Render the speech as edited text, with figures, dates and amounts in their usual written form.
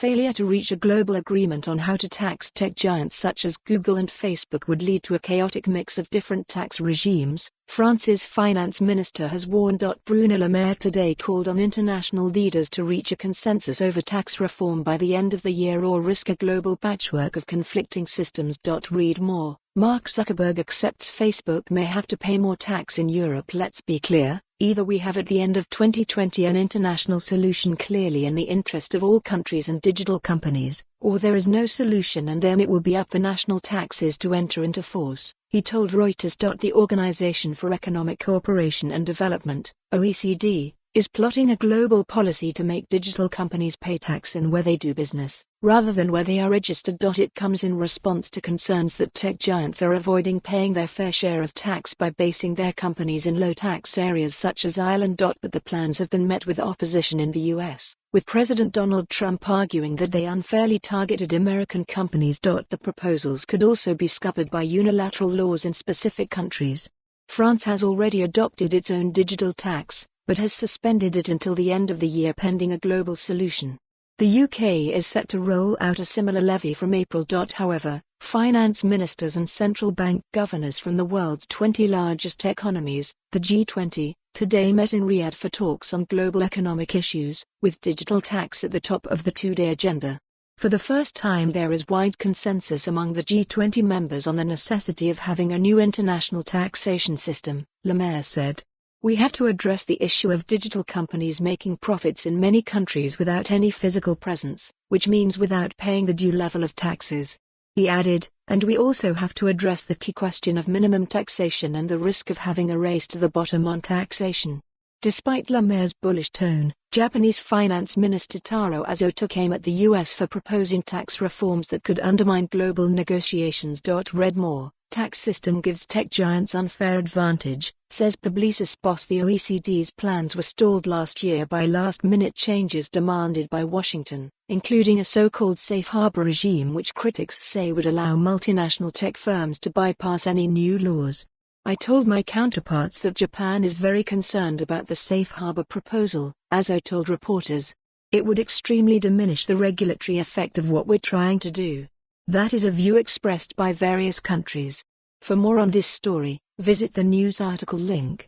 failure to reach a global agreement on how to tax tech giants such as Google and Facebook would lead to a chaotic mix of different tax regimes, France's finance minister has warned. Bruno Le Maire today called on international leaders to reach a consensus over tax reform by the end of the year or risk a global patchwork of conflicting systems. Read more. Mark Zuckerberg accepts Facebook may have to pay more tax in Europe. Let's be clear, either we have at the end of 2020 an international solution clearly in the interest of all countries and digital companies, or there is no solution and then it will be up for national taxes to enter into force, he told Reuters. The Organization for Economic Cooperation and Development, OECD, is plotting a global policy to make digital companies pay tax in where they do business, rather than where they are registered. It comes in response to concerns that tech giants are avoiding paying their fair share of tax by basing their companies in low-tax areas such as Ireland. But the plans have been met with opposition in the US, with President Donald Trump arguing that they unfairly targeted American companies. The proposals could also be scuppered by unilateral laws in specific countries. France has already adopted its own digital tax, but has suspended it until the end of the year pending a global solution. The UK is set to roll out a similar levy from April. However, finance ministers and central bank governors from the world's 20 largest economies, the G20, today met in Riyadh for talks on global economic issues, with digital tax at the top of the two-day agenda. For the first time there is wide consensus among the G20 members on the necessity of having a new international taxation system, Le Maire said. We have to address the issue of digital companies making profits in many countries without any physical presence, which means without paying the due level of taxes. He added, and we also have to address the key question of minimum taxation and the risk of having a race to the bottom on taxation. Despite Le Maire's bullish tone, Japanese Finance Minister Taro Aso took aim at the US for proposing tax reforms that could undermine global negotiations. Read more. Tax system gives tech giants unfair advantage, says Publicis boss. The OECD's plans were stalled last year by last-minute changes demanded by Washington, including a so-called safe harbor regime which critics say would allow multinational tech firms to bypass any new laws. I told my counterparts that Japan is very concerned about the safe harbor proposal, Aso told reporters. It would extremely diminish the regulatory effect of what we're trying to do. That is a view expressed by various countries. For more on this story, visit the news article link.